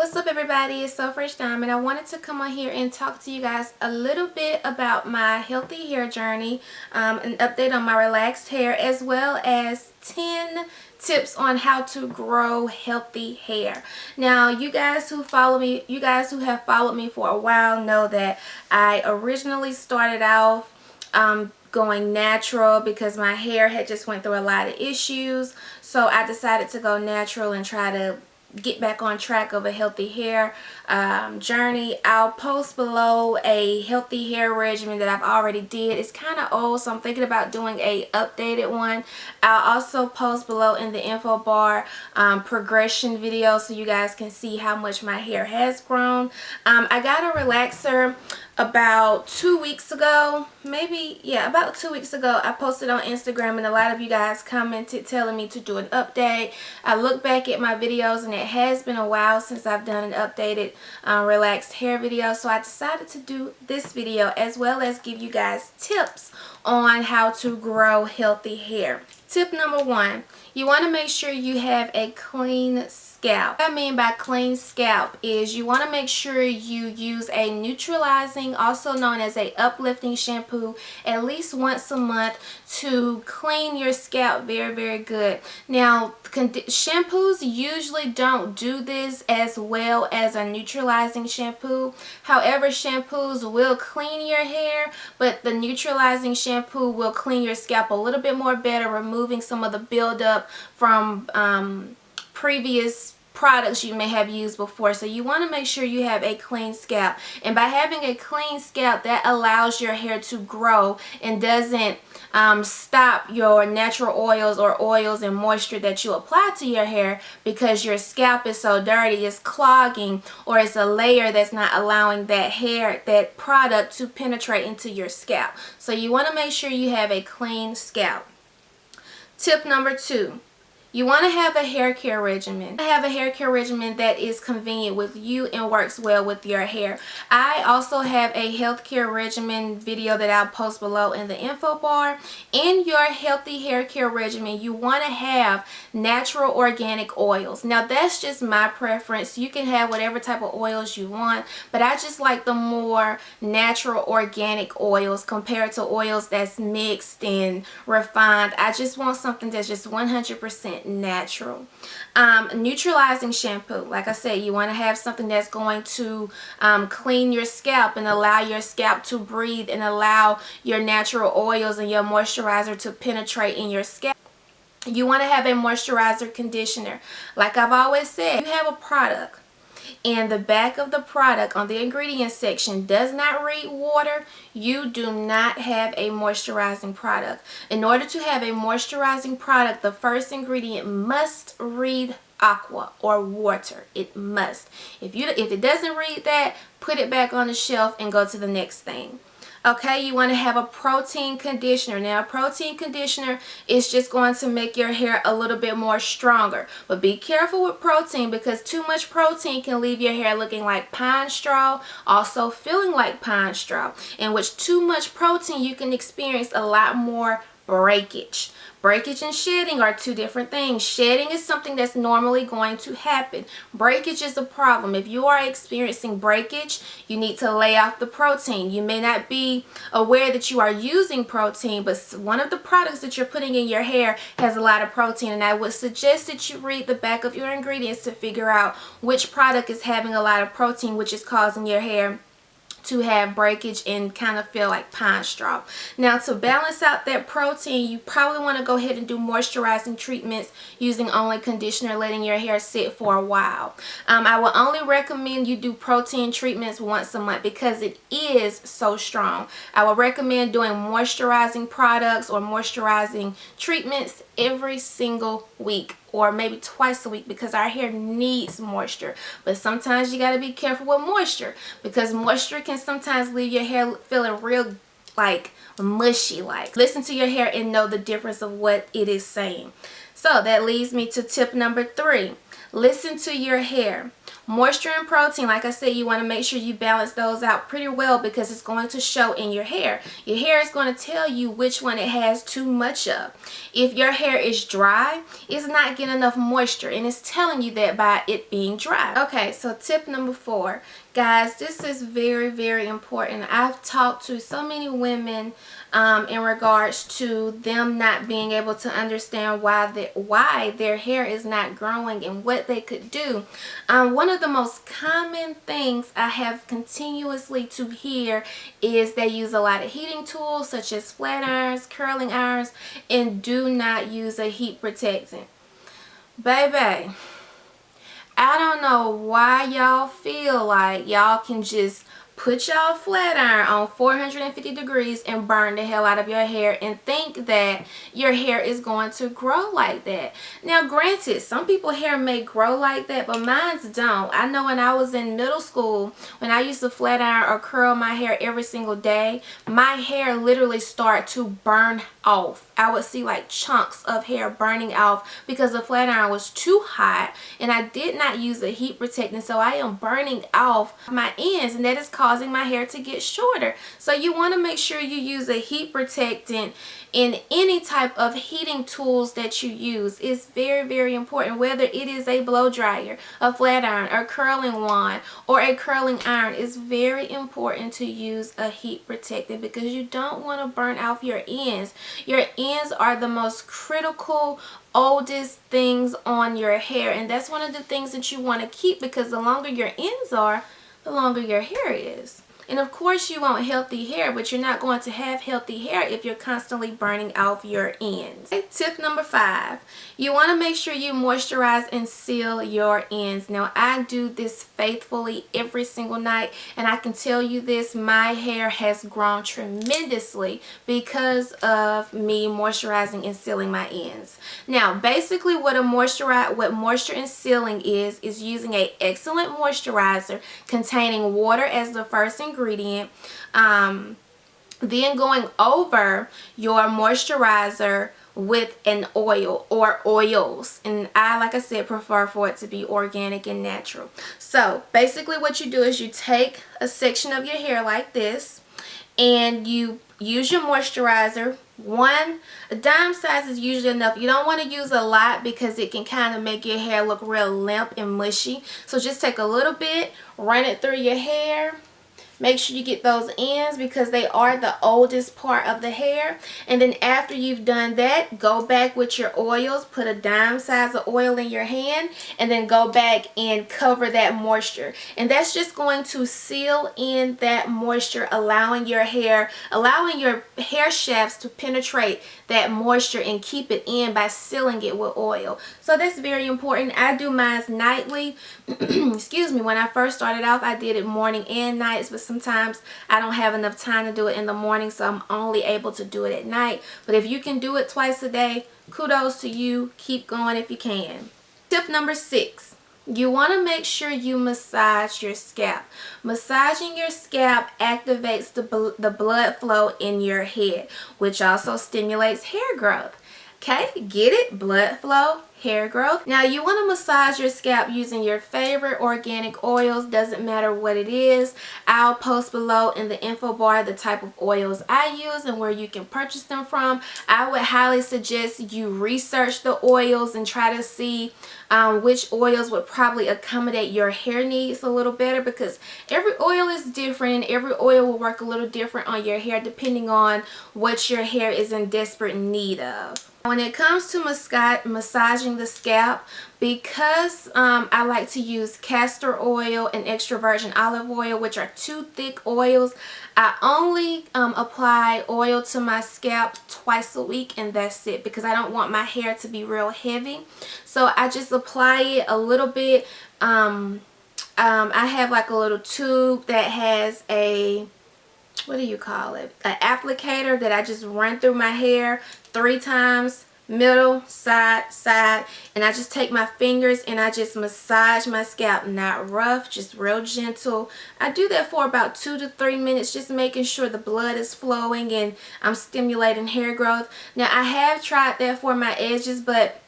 What's up everybody, it's So Fresh Diamond. I wanted to come on here and talk to you guys a little bit about my healthy hair journey, an update on my relaxed hair, as well as 10 tips on how to grow healthy hair. Now you guys who have followed me for a while know that I originally started off going natural because my hair had just went through a lot of issues. So I decided to go natural and try to get back on track of a healthy hair journey. I'll post below a healthy hair regimen that I've already did. It's kind of old, so I'm thinking about doing a updated one. I'll also post below in the info bar progression video so you guys can see how much my hair has grown. I got a relaxer about 2 weeks ago, about 2 weeks ago. I posted on Instagram and a lot of you guys commented telling me to do an update. I look back at my videos and it has been a while since I've done an updated relaxed hair video, so I decided to do this video as well as give you guys tips on how to grow healthy hair. Tip number 1, you want to make sure you have a clean scalp. What I mean by clean scalp is you want to make sure you use a neutralizing, also known as a uplifting shampoo, at least once a month to clean your scalp very good. Now shampoos usually don't do this as well as a neutralizing shampoo. However, shampoos will clean your hair, but the neutralizing shampoo will clean your scalp a little bit more better, removing some of the buildup from previous products you may have used before. So you want to make sure you have a clean scalp, and by having a clean scalp, that allows your hair to grow and doesn't stop your natural oils or oils and moisture that you apply to your hair because your scalp is so dirty, it's clogging, or it's a layer that's not allowing that product to penetrate into your scalp. So you want to make sure you have a clean scalp. Tip number 2, you want to have a hair care regimen. Have a hair care regimen that is convenient with you and works well with your hair. I also have a health care regimen video that I'll post below in the info bar. In your healthy hair care regimen, you want to have natural organic oils. Now that's just my preference. You can have whatever type of oils you want, but I just like the more natural organic oils compared to oils that's mixed and refined. I just want something that's just 100% natural. Neutralizing shampoo, like I said, you want to have something that's going to clean your scalp and allow your scalp to breathe and allow your natural oils and your moisturizer to penetrate in your scalp. You want to have a moisturizer conditioner. Like I've always said, you have a product and the back of the product on the ingredients section does not read water, you do not have a moisturizing product. In order to have a moisturizing product, the first ingredient must read aqua or water. It must. If it doesn't read that, put it back on the shelf and go to the next thing. Okay, you want to have a protein conditioner. Now, a protein conditioner is just going to make your hair a little bit more stronger. But be careful with protein because too much protein can leave your hair looking like pine straw, also feeling like pine straw. And with too much protein, you can experience a lot more breakage. Breakage and shedding are two different things. Shedding is something that's normally going to happen. Breakage is a problem. If you are experiencing breakage, you need to lay off the protein. You may not be aware that you are using protein, but one of the products that you're putting in your hair has a lot of protein, and I would suggest that you read the back of your ingredients to figure out which product is having a lot of protein, which is causing your hair to have breakage and kind of feel like pine straw. Now, to balance out that protein, you probably want to go ahead and do moisturizing treatments using only conditioner, letting your hair sit for a while. I will only recommend you do protein treatments once a month because it is so strong. I would recommend doing moisturizing products or moisturizing treatments every single week, or maybe twice a week, because our hair needs moisture. But sometimes you got to be careful with moisture because moisture can sometimes leave your hair feeling real like mushy. Like, listen to your hair and know the difference of what it is saying. So that leads me to tip number 3. Listen to your hair. Moisture and protein, like I said, you want to make sure you balance those out pretty well because it's going to show in your hair. Your hair is going to tell you which one it has too much of. If your hair is dry, it's not getting enough moisture, and it's telling you that by it being dry. Okay, so tip number 4. Guys, this is very, very important. I've talked to so many women in regards to them not being able to understand why their hair is not growing and what they could do. One of the most common things I have continuously to hear is they use a lot of heating tools such as flat irons, curling irons, and do not use a heat protectant. Baby, I don't know why y'all feel like y'all can just put y'all flat iron on 450 degrees and burn the hell out of your hair and think that your hair is going to grow like that. Now granted, some people's hair may grow like that, but mine's don't. I know when I was in middle school, when I used to flat iron or curl my hair every single day, my hair literally started to burn off. I would see like chunks of hair burning off because the flat iron was too hot and I did not use a heat protectant, so I am burning off my ends, and that is causing my hair to get shorter. So you want to make sure you use a heat protectant in any type of heating tools that you use. It's very, very important, whether it is a blow dryer, a flat iron, a curling wand, or a curling iron. It's very important to use a heat protectant because you don't want to burn off your ends. Your ends are the most critical, oldest things on your hair, and that's one of the things that you want to keep because the longer your ends are, the longer your hair is. And of course you want healthy hair, but you're not going to have healthy hair if you're constantly burning off your ends. Okay, tip number 5. You want to make sure you moisturize and seal your ends. Now I do this faithfully every single night, and I can tell you this, my hair has grown tremendously because of me moisturizing and sealing my ends. Now basically what moisture and sealing is using an excellent moisturizer containing water as the first ingredient, then going over your moisturizer with an oil or oils, and I, like I said, prefer for it to be organic and natural. So basically what you do is you take a section of your hair like this and you use your moisturizer. A dime size is usually enough. You don't want to use a lot because it can kind of make your hair look real limp and mushy. So just take a little bit, run it through your hair. Make sure you get those ends because they are the oldest part of the hair. And then after you've done that, go back with your oils. Put a dime size of oil in your hand and then go back and cover that moisture. And that's just going to seal in that moisture, allowing your hair shafts to penetrate that moisture and keep it in by sealing it with oil. So that's very important. I do mine nightly. Excuse me. When I first started off, I did it morning and nights, but sometimes I don't have enough time to do it in the morning, so I'm only able to do it at night. But if you can do it twice a day, kudos to you. Keep going if you can. Tip number 6. You want to make sure you massage your scalp. Massaging your scalp activates the blood flow in your head, which also stimulates hair growth. Okay, get it? Blood flow, hair growth. Now you want to massage your scalp using your favorite organic oils. Doesn't matter what it is. I'll post below in the info bar the type of oils I use and where you can purchase them from. I would highly suggest you research the oils and try to see which oils would probably accommodate your hair needs a little better, because every oil is different and every oil will work a little different on your hair depending on what your hair is in desperate need of. When it comes to massaging the scalp, because I like to use castor oil and extra virgin olive oil, which are 2 thick oils, I only apply oil to my scalp twice a week, and that's it, because I don't want my hair to be real heavy. So I just apply it a little bit. I have like a little tube that has a, what do you call it, an applicator that I just run through my hair 3 times, middle, side, side, and I just take my fingers and I just massage my scalp. Not rough, just real gentle. I do that for about 2 to 3 minutes, just making sure the blood is flowing and I'm stimulating hair growth. Now I have tried that for my edges, but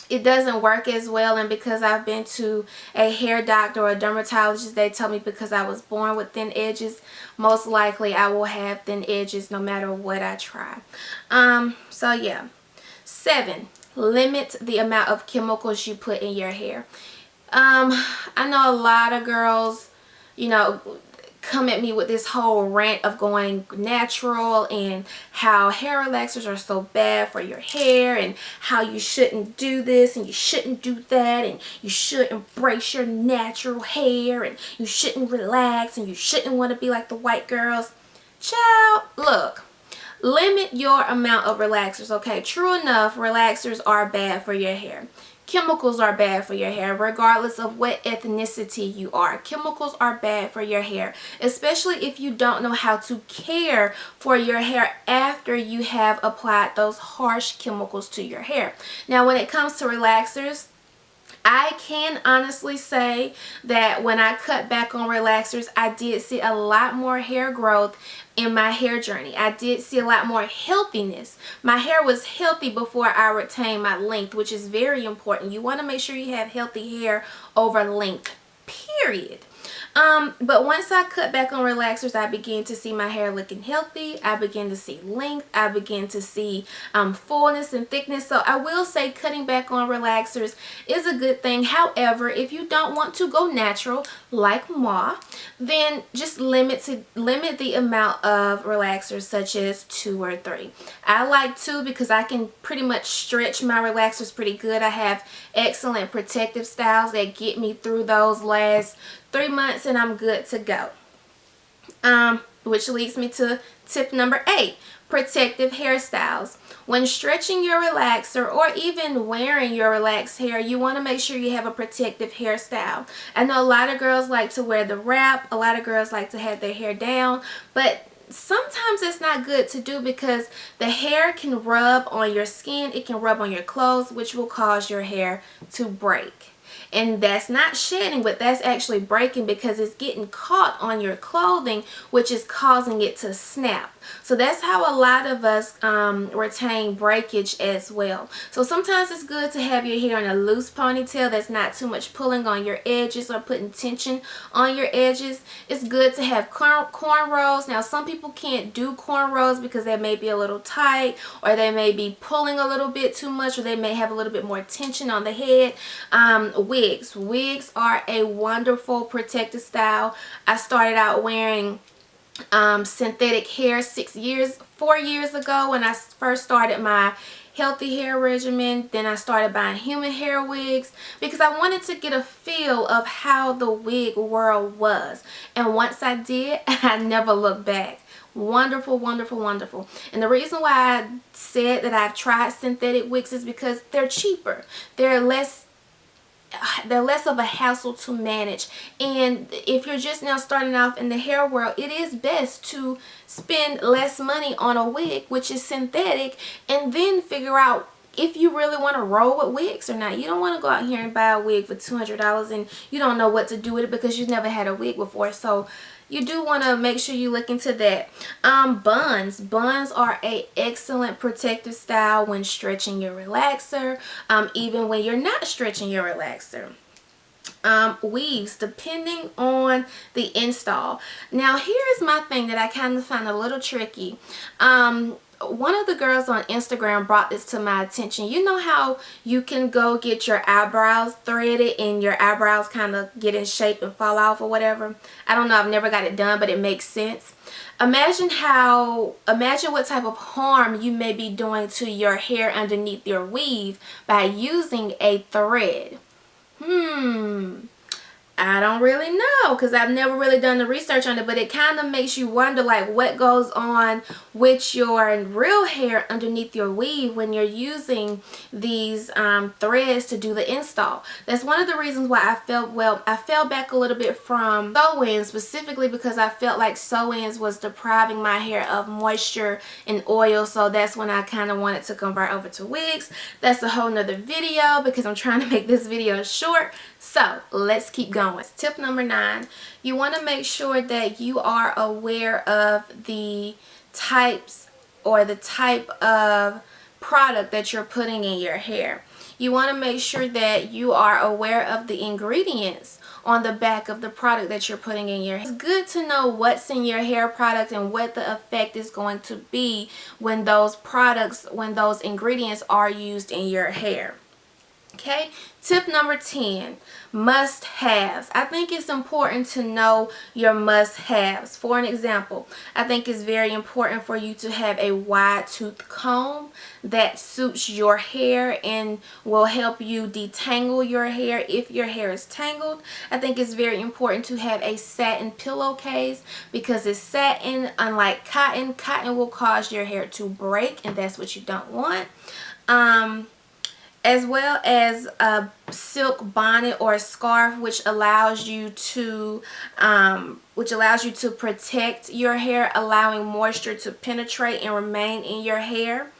it doesn't work as well. And because I've been to a hair doctor or a dermatologist, they tell me because I was born with thin edges, most likely I will have thin edges no matter what I try. So yeah. 7, limit the amount of chemicals you put in your hair. I know a lot of girls, you know, come at me with this whole rant of going natural and how hair relaxers are so bad for your hair and how you shouldn't do this and you shouldn't do that and you should embrace your natural hair and you shouldn't relax and you shouldn't want to be like the white girls. Child, look. Limit your amount of relaxers, okay? True enough, relaxers are bad for your hair. Chemicals are bad for your hair, regardless of what ethnicity you are. Chemicals are bad for your hair, especially if you don't know how to care for your hair after you have applied those harsh chemicals to your hair. Now, when it comes to relaxers, I can honestly say that when I cut back on relaxers, I did see a lot more hair growth in my hair journey. I did see a lot more healthiness. My hair was healthy before I retained my length, which is very important. You want to make sure you have healthy hair over length, period. But once I cut back on relaxers, I began to see my hair looking healthy. I began to see length. I began to see fullness and thickness. So I will say cutting back on relaxers is a good thing. However, if you don't want to go natural like Ma, then just limit the amount of relaxers, such as 2 or 3. I like 2 because I can pretty much stretch my relaxers pretty good. I have excellent protective styles that get me through those last 3 months and I'm good to go. Which leads me to tip number 8, protective hairstyles. When stretching your relaxer or even wearing your relaxed hair, you want to make sure you have a protective hairstyle. I know a lot of girls like to wear the wrap, a lot of girls like to have their hair down, but sometimes it's not good to do because the hair can rub on your skin, it can rub on your clothes, which will cause your hair to break. And that's not shedding, but that's actually breaking because it's getting caught on your clothing, which is causing it to snap. So that's how a lot of us retain breakage as well. So sometimes it's good to have your hair in a loose ponytail that's not too much pulling on your edges or putting tension on your edges. It's good to have cornrows. Now some people can't do cornrows because they may be a little tight, or they may be pulling a little bit too much, or they may have a little bit more tension on the head. Wigs are a wonderful protective style. I started out wearing synthetic hair 4 years ago when I first started my healthy hair regimen. Then I started buying human hair wigs because I wanted to get a feel of how the wig world was. And once I did, I never looked back. Wonderful, wonderful, wonderful. And the reason why I said that I've tried synthetic wigs is because they're cheaper. They're less of a hassle to manage. And if you're just now starting off in the hair world, it is best to spend less money on a wig, which is synthetic, and then figure out if you really want to roll with wigs or not. You don't want to go out here and buy a wig for $200 and you don't know what to do with it because you've never had a wig before. So you do want to make sure you look into that. Buns are a excellent protective style when stretching your relaxer, even when you're not stretching your relaxer. Weaves, depending on the install. Now here's my thing that I kind of find a little tricky. One of the girls on Instagram brought this to my attention. You know how you can go get your eyebrows threaded and your eyebrows kind of get in shape and fall off or whatever? I don't know, I've never got it done, but it makes sense. Imagine what type of harm you may be doing to your hair underneath your weave by using a thread. I don't really know because I've never really done the research on it, but it kind of makes you wonder like what goes on with your real hair underneath your weave when you're using these threads to do the install. That's one of the reasons why I fell back a little bit from sew-ins, specifically because I felt like sew-ins was depriving my hair of moisture and oil. So that's when I kind of wanted to convert over to wigs. That's a whole nother video because I'm trying to make this video short. So let's keep going. Tip number 9, you want to make sure that you are aware of the types or the type of product that you're putting in your hair. you want to make sure that you are aware of the ingredients on the back of the product that you're putting in your hair. It's good to know what's in your hair product and what the effect is going to be when those ingredients are used in your hair. Okay, tip number 10, must-haves. I think it's important to know your must-haves. For an example, I think it's very important for you to have a wide tooth comb that suits your hair and will help you detangle your hair if your hair is tangled. I think it's very important to have a satin pillowcase because it's satin. Unlike cotton, cotton will cause your hair to break, and that's what you don't want. As well as a silk bonnet or a scarf, which allows you to protect your hair, allowing moisture to penetrate and remain in your hair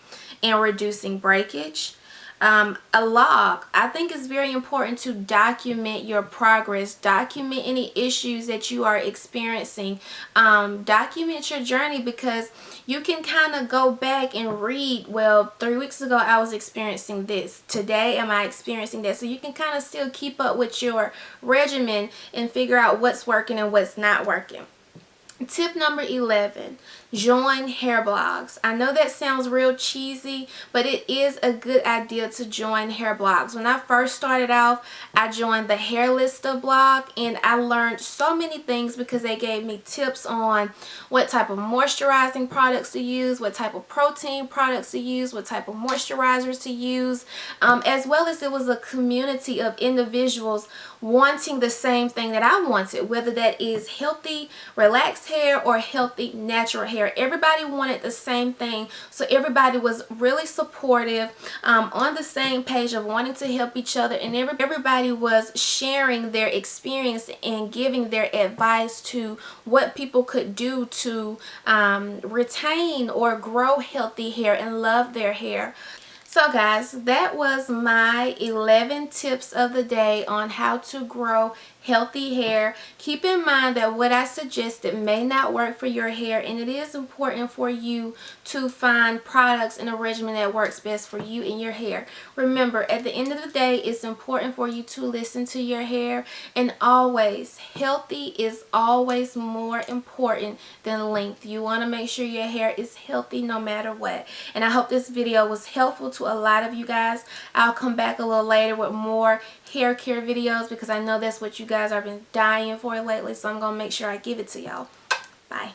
and reducing breakage. A log. I think it's very important to document your progress, document any issues that you are experiencing, document your journey, because you can kind of go back and read, well, 3 weeks ago I was experiencing this, today am I experiencing that? So you can kind of still keep up with your regimen and figure out what's working and what's not working. Tip number 11, join hair blogs. I know that sounds real cheesy, but it is a good idea to join hair blogs. When I first started off, I joined the Hairlista blog, and I learned so many things because they gave me tips on what type of moisturizing products to use, what type of protein products to use, what type of moisturizers to use, as well as it was a community of individuals wanting the same thing that I wanted, whether that is healthy, relaxed hair or healthy, natural hair. Everybody wanted the same thing, so everybody was really supportive, on the same page of wanting to help each other, and everybody was sharing their experience and giving their advice to what people could do to retain or grow healthy hair and love their hair. So guys, that was my 11 tips of the day on how to grow healthy hair. Keep in mind that what I suggested may not work for your hair, and it is important for you to find products and a regimen that works best for you and your hair. Remember, at the end of the day, it's important for you to listen to your hair, and always, healthy is always more important than length. You want to make sure your hair is healthy no matter what. And I hope this video was helpful to a lot of you guys. I'll come back a little later with more hair care videos because I know that's what you guys have been dying for lately, so I'm going to make sure I give it to y'all. Bye.